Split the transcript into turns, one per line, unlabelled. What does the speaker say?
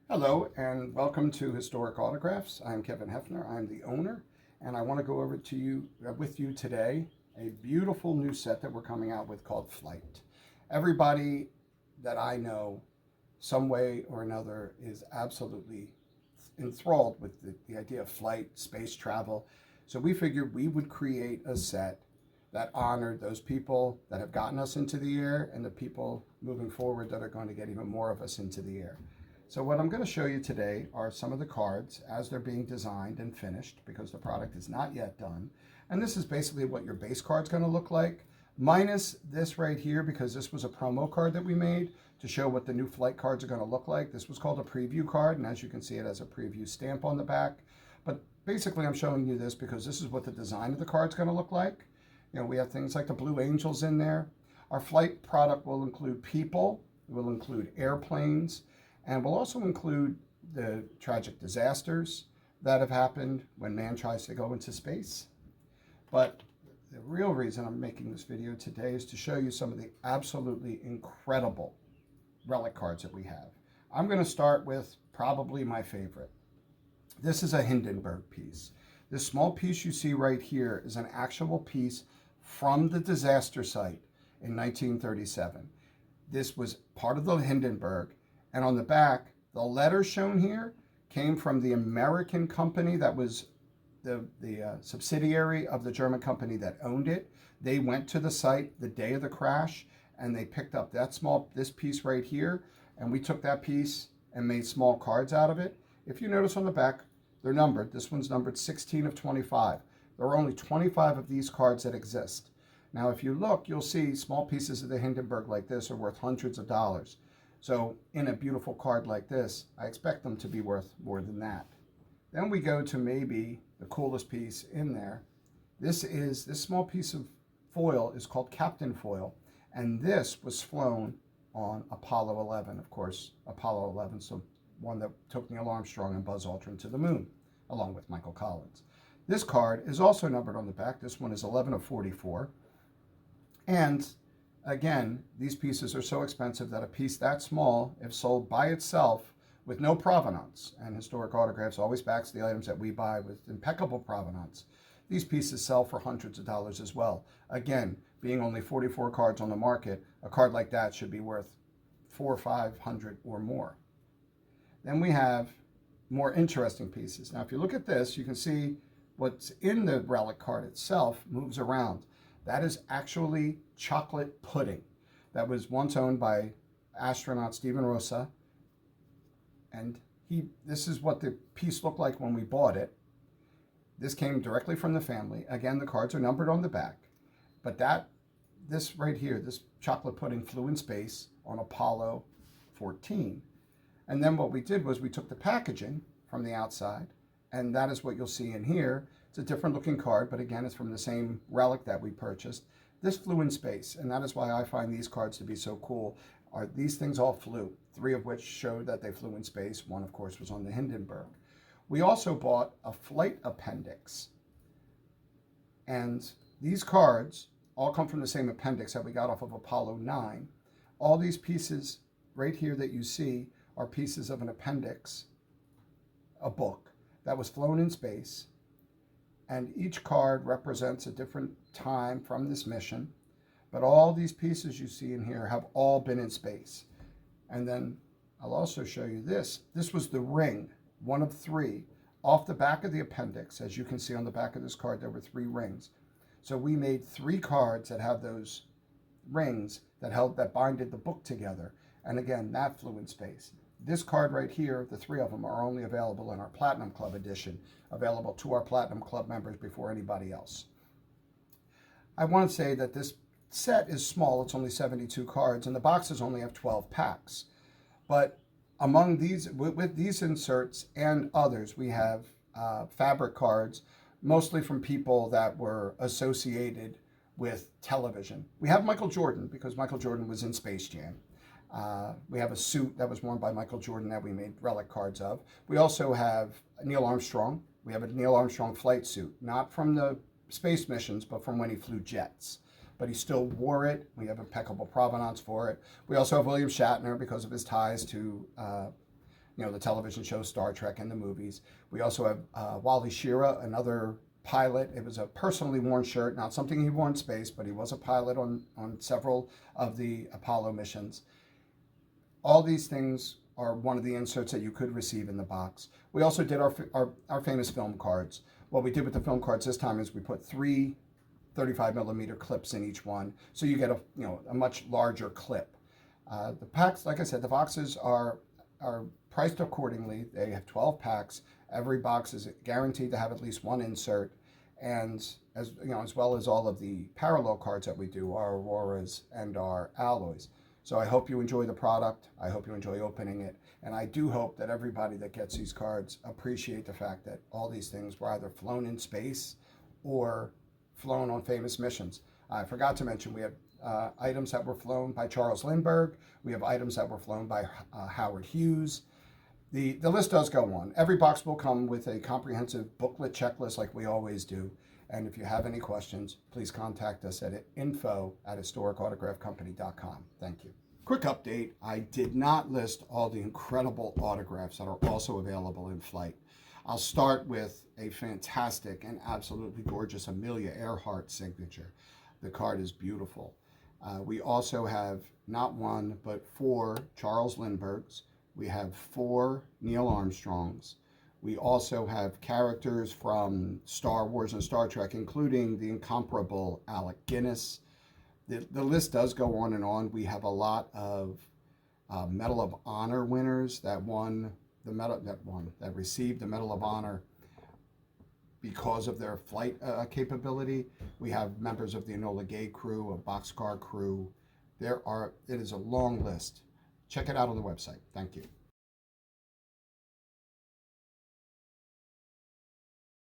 Hello and welcome to Historic Autographs. I'm Kevin Hefner. I'm the owner, and I want to go over to you with you today a beautiful new set that we're coming out with called Flight. Everybody that I know, some way or another, is absolutely enthralled with the idea of flight, space travel. So we figured we would create a set that honored those people that have gotten us into the air and the people moving forward that are going to get even more of us into the air. So what I'm going to show you today are some of the cards as they're being designed and finished because the product is not yet done. And this is basically what your base card's going to look like, minus this right here because this was a promo card that we made to show what the new flight cards are going to look like. This was called a preview card, and as you can see, it has a preview stamp on the back. But basically, I'm showing you this because this is what the design of the card's going to look like. You know, we have things like the Blue Angels in there. Our flight product will include people, it will include airplanes, and we'll also include the tragic disasters that have happened when man tries to go into space. But the real reason I'm making this video today is to show you some of the absolutely incredible relic cards that we have. I'm going to start with probably my favorite. This is a Hindenburg piece. This small piece you see right here is an actual piece from the disaster site in 1937. This was part of the Hindenburg. And on the back, the letter shown here came from the American company that was the subsidiary of the German company that owned it. They went to the site the day of the crash and they picked up this piece right here. And we took that piece and made small cards out of it. If you notice on the back, they're numbered. This one's numbered 16 of 25. There are only 25 of these cards that exist. Now, if you look, you'll see small pieces of the Hindenburg like this are worth hundreds of dollars. So in a beautiful card like this, I expect them to be worth more than that. Then we go to maybe the coolest piece in there. This small piece of foil is called Captain Foil, and this was flown on Apollo 11. Of course, Apollo 11 is the one that took Neil Armstrong and Buzz Aldrin to the moon, along with Michael Collins. This card is also numbered on the back. This one is 11 of 44. And again, these pieces are so expensive that a piece that small, if sold by itself with no provenance, and Historic Autographs always backs the items that we buy with impeccable provenance, these pieces sell for hundreds of dollars as well. Again, being only 44 cards on the market, a card like that should be worth 400 or 500 or more. Then we have more interesting pieces. Now, if you look at this, you can see what's in the relic card itself moves around. That is actually chocolate pudding that was once owned by astronaut Steven Rosa. And this is what the piece looked like when we bought it. This came directly from the family. Again, the cards are numbered on the back. But this right here, this chocolate pudding flew in space on Apollo 14. And then what we did was we took the packaging from the outside, and that is what you'll see in here. It's a different looking card, but again, it's from the same relic that we purchased. This flew in space, and that is why I find these cards to be so cool. These things all flew, 3 of which showed that they flew in space. 1, of course, was on the Hindenburg. We also bought a flight appendix, and these cards all come from the same appendix that we got off of Apollo 9. All these pieces right here that you see are pieces of an appendix, a book that was flown in space, and each card represents a different time from this mission. But all these pieces you see in here have all been in space. And then I'll also show you this. This was the ring, 1 of 3, off the back of the appendix. As you can see on the back of this card, there were 3 rings. So we made 3 cards that have those rings that binded the book together. And again, that flew in space. This card right here, the 3 of them are only available in our Platinum Club edition, available to our Platinum Club members before anybody else. I want to say that this set is small. It's only 72 cards, and the boxes only have 12 packs. But among these, with these inserts and others, we have fabric cards, mostly from people that were associated with television. We have Michael Jordan, because Michael Jordan was in Space Jam. We have a suit that was worn by Michael Jordan that we made relic cards of. We also have Neil Armstrong. We have a Neil Armstrong flight suit, not from the space missions, but from when he flew jets. But he still wore it. We have impeccable provenance for it. We also have William Shatner because of his ties to the television show Star Trek and the movies. We also have Wally Schirra, another pilot. It was a personally worn shirt, not something he wore in space, but he was a pilot on several of the Apollo missions. All these things are one of the inserts that you could receive in the box. We also did our famous film cards. What we did with the film cards this time is we put 3 35 millimeter clips in each one, so you get a much larger clip. The packs, like I said, the boxes are priced accordingly. They have 12 packs. Every box is guaranteed to have at least one insert, and as well as all of the parallel cards that we do, our Auroras and our alloys. So I hope you enjoy the product. I hope you enjoy opening it, and I do hope that everybody that gets these cards appreciate the fact that all these things were either flown in space or flown on famous missions. I forgot to mention we have items that were flown by Charles Lindbergh. We have items that were flown by Howard Hughes. The list does go on. Every box will come with a comprehensive booklet checklist like we always do. And if you have any questions, please contact us at info@historicautograph.com. Thank you. Quick update, I did not list all the incredible autographs that are also available in flight. I'll start with a fantastic and absolutely gorgeous Amelia Earhart signature. The card is beautiful. We also have not one, but 4 Charles Lindberghs. We have 4 Neil Armstrongs. We also have characters from Star Wars and Star Trek, including the incomparable Alec Guinness. The list does go on and on. We have a lot of Medal of Honor winners that received the Medal of Honor because of their flight capability. We have members of the Enola Gay crew, a boxcar crew. It is a long list. Check it out on the website. Thank you.